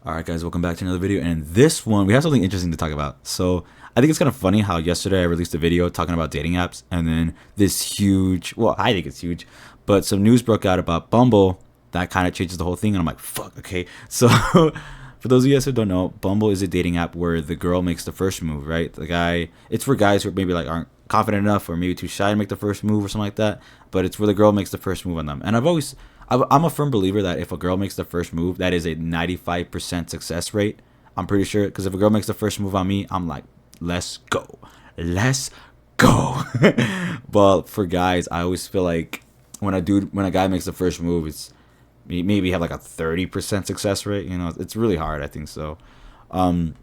Alright guys, welcome back to another video, and in this one we have something interesting to talk about. So I think it's kind of funny how yesterday I released a video talking about dating apps, and then this huge, well, I think it's huge, but some news broke out about Bumble that kind of changes the whole thing, and I'm like, fuck, okay. So for those of you guys who don't know, Bumble is a dating app where the girl makes the first move, right? The guy, it's for guys who maybe like aren't confident enough or maybe too shy to make the first move or something like that, but it's where the girl makes the first move on them. And I'm a firm believer that if a girl makes the first move, that is a 95% success rate. I'm pretty sure, because if a girl makes the first move on me, I'm like, let's go, let's go. But for guys, I always feel like when a guy makes the first move, it's maybe have like a 30% success rate. You know, it's really hard. I think so. Um,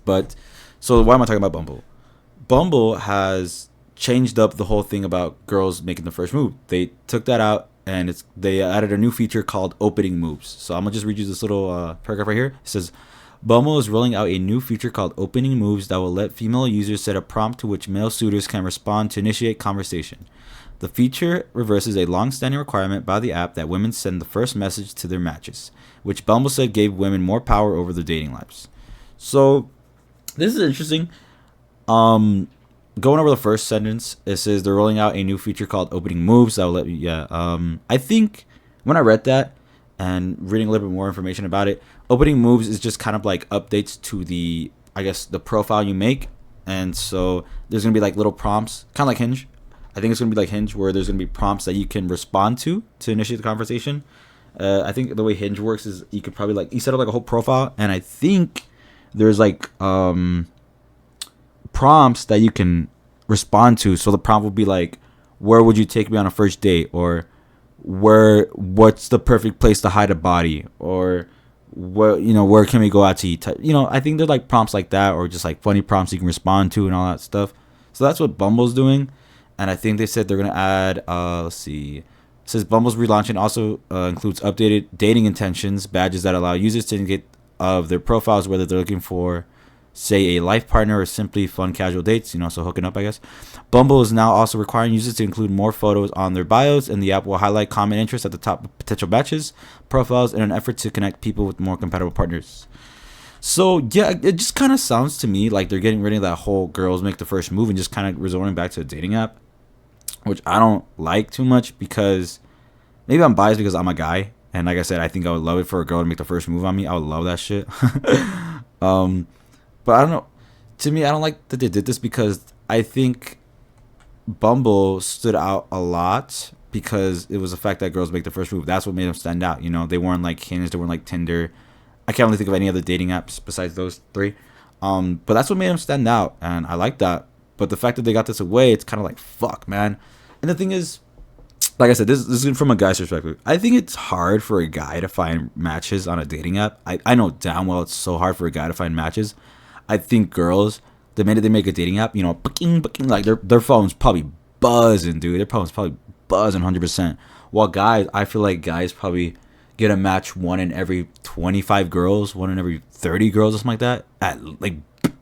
but so why am I talking about Bumble? Bumble has changed up the whole thing about girls making the first move. They took that out and they added a new feature called opening moves. So I'm gonna just read you this little paragraph right here. It says, Bumble is rolling out a new feature called opening moves that will let female users set a prompt to which male suitors can respond to initiate conversation. The feature reverses a long-standing requirement by the app that women send the first message to their matches, which Bumble said gave women more power over their dating lives. So this is interesting. Going over the first sentence, it says they're rolling out a new feature called opening moves that will let you. Yeah. I think when I read that and reading a little bit more information about it, opening moves is just kind of like updates to the, I guess, the profile you make. And so there's gonna be like little prompts, kind of like Hinge. I think it's gonna be like Hinge, where there's gonna be prompts that you can respond to initiate the conversation. I think the way Hinge works is you could probably like you set up like a whole profile, and I think there's like prompts that you can respond to. So the prompt will be like, where would you take me on a first date, or what's the perfect place to hide a body, or where can we go out to eat. I think they're like prompts like that, or just like funny prompts you can respond to and all that stuff. So that's what Bumble's doing. And I think they said they're gonna add let's see, it says Bumble's relaunching also includes updated dating intentions badges that allow users to indicate of their profiles whether they're looking for, say, a life partner or simply fun casual dates, so hooking up, I guess. Bumble is now also requiring users to include more photos on their bios, and the app will highlight common interests at the top of potential matches profiles in an effort to connect people with more compatible partners. So yeah, it just kind of sounds to me like they're getting rid of that whole girls make the first move and just kind of resorting back to a dating app, which I don't like too much, because maybe I'm biased because I'm a guy, and like I said, I think I would love it for a girl to make the first move on me. I would love that shit. But I don't know. To me, I don't like that they did this, because I think Bumble stood out a lot because it was the fact that girls make the first move. That's what made them stand out. They weren't like Hinge, they weren't like Tinder. I can't really think of any other dating apps besides those three. But that's what made them stand out, and I like that. But the fact that they got this away, it's kind of like, fuck, man. And the thing is, like I said, this is from a guy's perspective. I think it's hard for a guy to find matches on a dating app. I know damn well it's so hard for a guy to find matches. I think girls, the minute they make a dating app, booking, like their phone's probably buzzing, dude. Their phone's probably buzzing 100%. While guys, I feel like guys probably get a match one in every 25 girls, one in every 30 girls, or something like that.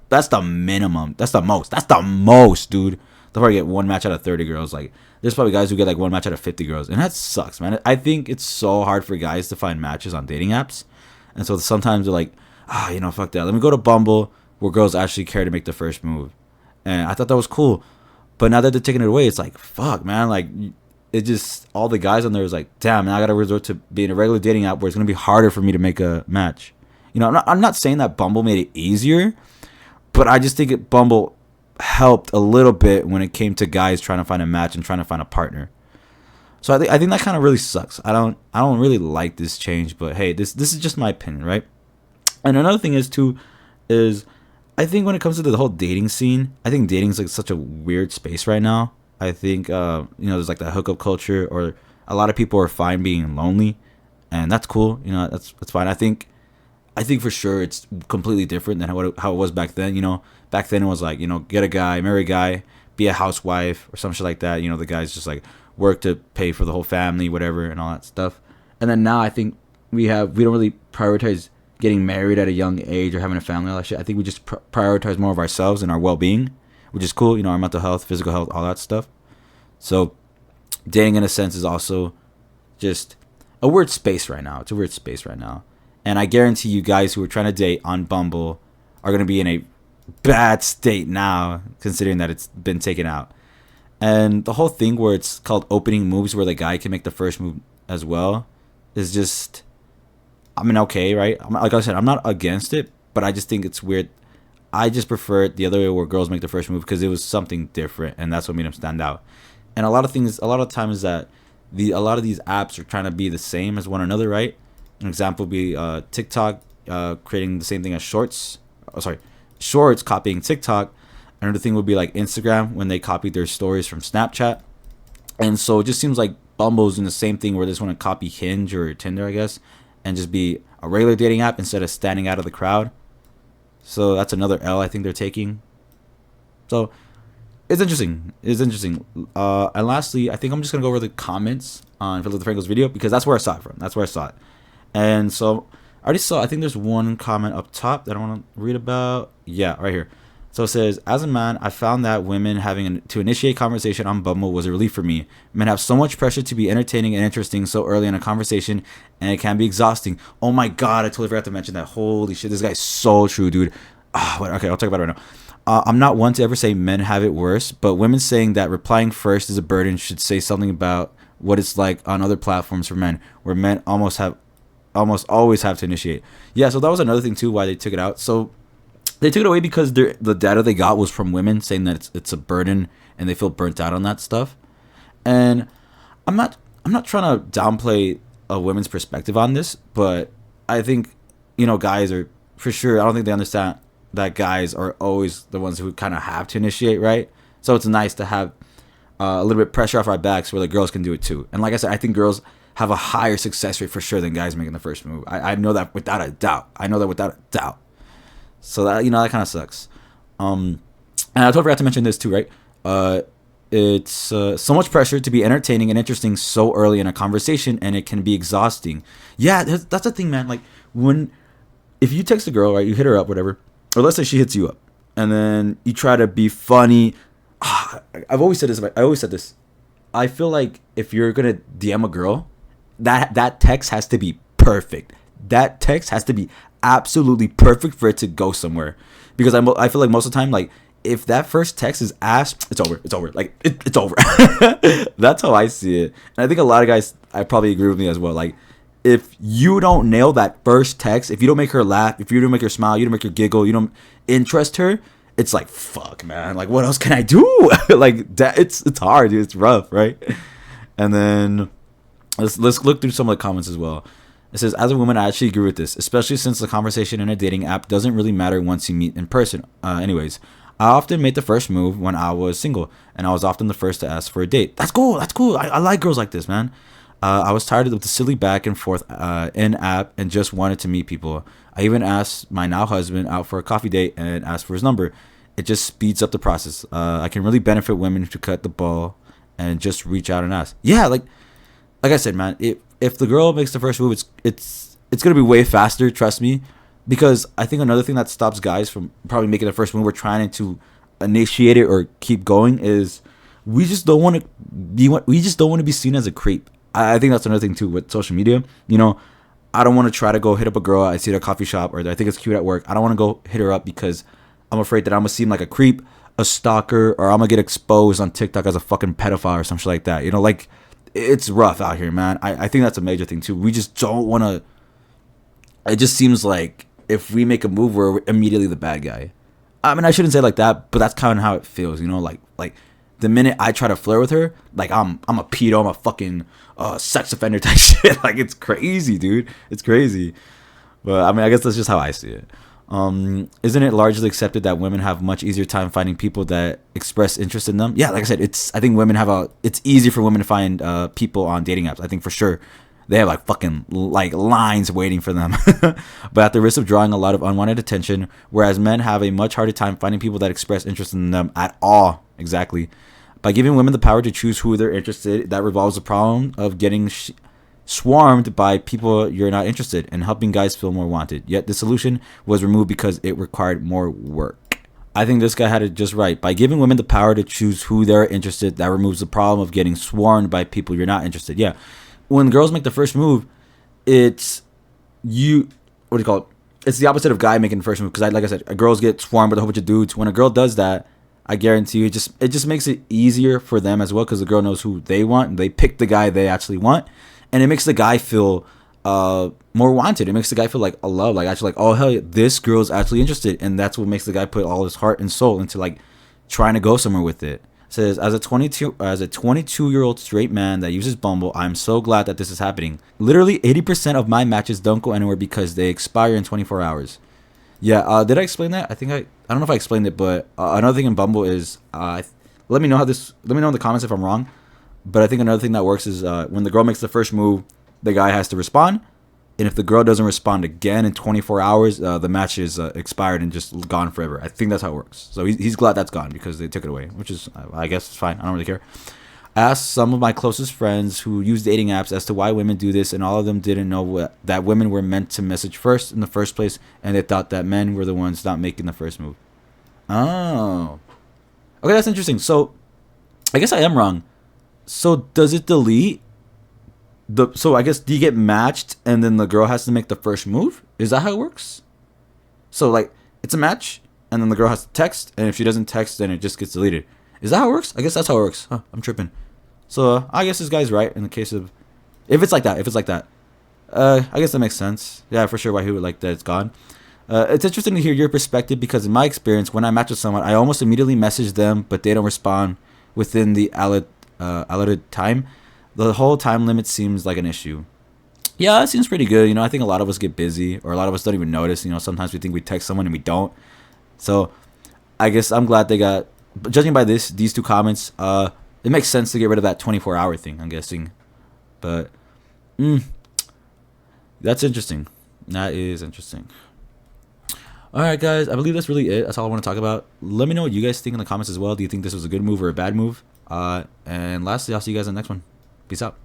That's the minimum. That's the most. That's the most, dude. They'll probably get one match out of 30 girls. Like, there's probably guys who get like one match out of 50 girls, and that sucks, man. I think it's so hard for guys to find matches on dating apps, and so sometimes they're like, fuck that. Let me go to Bumble, where girls actually care to make the first move. And I thought that was cool. But now that they're taking it away, it's like, fuck, man. Like, it just, all the guys on there is like, damn, now I got to resort to being a regular dating app where it's going to be harder for me to make a match. I'm not saying that Bumble made it easier, but I just think Bumble helped a little bit when it came to guys trying to find a match and trying to find a partner. So I think that kind of really sucks. I don't really like this change, but hey, this is just my opinion, right? And another thing is I think when it comes to the whole dating scene, I think dating is like such a weird space right now. I think there's like that hookup culture, or a lot of people are fine being lonely, and that's cool. That's fine. I think for sure it's completely different than how it was back then. Back then it was like, get a guy, marry a guy, be a housewife or some shit like that. The guys just like work to pay for the whole family, whatever, and all that stuff. And then now I think we don't really prioritize getting married at a young age or having a family, all that shit. I think we just prioritize more of ourselves and our well-being, which is cool. Our mental health, physical health, all that stuff. So dating in a sense is also just a weird space right now. It's a weird space right now. And I guarantee you guys who are trying to date on Bumble are going to be in a bad state now, considering that it's been taken out. And the whole thing where it's called opening moves, where the guy can make the first move as well, is just, I mean, okay, right? Like I said, I'm not against it, but I just think it's weird. I just prefer it the other way, where girls make the first move, because it was something different, and that's what made them stand out. And a lot of times that a lot of these apps are trying to be the same as one another, right? An example would be TikTok creating the same thing as Shorts. Oh, sorry, Shorts copying TikTok. Another thing would be like Instagram when they copied their stories from Snapchat. And so it just seems like Bumble's doing the same thing, where they just want to copy Hinge or Tinder, I guess, and just be a regular dating app instead of standing out of the crowd. So that's another L I think they're taking. So it's interesting. And lastly, I think I'm just going to go over the comments on Philip DeFranco's video, because that's where I saw it from. That's where I saw it. And so I think there's one comment up top that I want to read about. Yeah, right here. So it says, as a man, I found that women having to initiate conversation on Bumble was a relief for me. Men have so much pressure to be entertaining and interesting so early in a conversation, and it can be exhausting. Oh my God, I totally forgot to mention that. Holy shit, this guy's so true, dude. Okay, I'll talk about it right now. I'm not one to ever say men have it worse, but women saying that replying first is a burden should say something about what it's like on other platforms for men, where men almost always have to initiate. Yeah, so that was another thing too why they took it out. So they took it away because the data they got was from women saying that it's a burden, and they feel burnt out on that stuff. And I'm not trying to downplay a women's perspective on this, but I think, guys are, for sure, I don't think they understand that guys are always the ones who kind of have to initiate, right? So it's nice to have a little bit pressure off our backs where the girls can do it too. And like I said, I think girls have a higher success rate for sure than guys making the first move. I know that without a doubt. So that, that kind of sucks. And I totally forgot to mention this too, right? It's so much pressure to be entertaining and interesting so early in a conversation, and it can be exhausting. Yeah, that's the thing, man. Like, if you text a girl, right, you hit her up, whatever, or let's say she hits you up, and then you try to be funny. I've always said this. I feel like if you're gonna DM a girl, that text has to be perfect. That text has to be absolutely perfect for it to go somewhere. Because I feel like most of the time, like, if that first text is ass, it's over. Like, it's over. That's how I see it. And I think a lot of guys, I probably agree with me as well. Like, if you don't nail that first text, if you don't make her laugh, if you don't make her smile, you don't make her giggle, you don't interest her, it's like, fuck, man. Like, what else can I do? Like, that, it's hard, dude. It's rough, right? And then let's look through some of the comments as well. It says, as a woman, I actually agree with this, especially since the conversation in a dating app doesn't really matter once you meet in person. Anyways, I often made the first move when I was single, and I was often the first to ask for a date. That's cool. I like girls like this, man. I was tired of the silly back and forth in-app and just wanted to meet people. I even asked my now husband out for a coffee date and asked for his number. It just speeds up the process. I can really benefit women to cut the ball and just reach out and ask. Yeah, like I said, man, if the girl makes the first move, it's gonna be way faster, trust me. Because I think another thing that stops guys from probably making the first move or trying to initiate it or keep going is we just don't want to be seen as a creep. I think that's another thing too with social media. I don't want to try to go hit up a girl I see at a coffee shop, or I think it's cute at work. I don't want to go hit her up because I'm afraid that I'm gonna seem like a creep, a stalker, or I'm gonna get exposed on TikTok as a fucking pedophile or something like that. Like, it's rough out here, man. I think that's a major thing too. We just don't want to. It just seems like if we make a move, we're immediately the bad guy. I mean, I shouldn't say it like that, but that's kind of how it feels, like the minute I try to flirt with her, like I'm a pedo, I'm a fucking sex offender type shit. Like, it's crazy, dude. It's crazy. But I mean, I guess that's just how I see it. Isn't it largely accepted that women have much easier time finding people that express interest in them? Yeah, like I said, I think women it's easier for women to find people on dating apps. I think for sure. They have like fucking like lines waiting for them, but at the risk of drawing a lot of unwanted attention, whereas men have a much harder time finding people that express interest in them at all. Exactly. By giving women the power to choose who they're interested, that revolves the problem of getting swarmed by people you're not interested in, helping guys feel more wanted. Yet the solution was removed because it required more work. I think this guy had it just right. By giving women the power to choose who they're interested, that removes the problem of getting swarmed by people you're not interested. Yeah. When girls make the first move, it's you. what do you call it? It's the opposite of guy making the first move because, like I said, girls get swarmed with a whole bunch of dudes. When a girl does that, I guarantee you, it just makes it easier for them as well because the girl knows who they want and they pick the guy they actually want, and it makes the guy feel more wanted. It makes the guy feel like a love, like actually like, oh hell yeah, this girl's actually interested, and that's what makes the guy put all his heart and soul into like trying to go somewhere with it. It says, as a 22-year-old straight man that uses Bumble, I'm so glad that this is happening. Literally 80% of my matches don't go anywhere because they expire in 24 hours. Yeah, did I explain that? I don't know if I explained it, but another thing in Bumble is let me know in the comments if I'm wrong. But I think another thing that works is when the girl makes the first move, the guy has to respond, and if the girl doesn't respond again in 24 hours, the match is expired and just gone forever. I think that's how it works. So he's glad that's gone because they took it away, which is, I guess, it's fine. I don't really care. I asked some of my closest friends who use dating apps as to why women do this, and all of them didn't know that women were meant to message first in the first place, and they thought that men were the ones not making the first move. Oh. Okay, that's interesting. So, I guess I am wrong. So, does it delete so I guess, do you get matched and then the girl has to make the first move? Is that how it works? So, like, it's a match and then the girl has to text, and if she doesn't text, then it just gets deleted. Is that how it works? I guess that's how it works. Huh, I'm tripping. So, I guess this guy's right in the case of... If it's like that. I guess that makes sense. Yeah, for sure why he would like that it's gone. It's interesting to hear your perspective because in my experience, when I match with someone, I almost immediately message them, but they don't respond within the allotted time. The whole time limit seems like an issue. Yeah, it seems pretty good. You know, I think a lot of us get busy, or a lot of us don't even notice. You know, sometimes we think we text someone and we don't. So, I guess I'm glad they got... But judging by these two comments, it makes sense to get rid of that 24-hour thing, I'm guessing. But, that's interesting. That is interesting. Alright, guys, I believe that's really it. That's all I want to talk about. Let me know what you guys think in the comments as well. Do you think this was a good move or a bad move? And lastly, I'll see you guys in the next one. Peace out.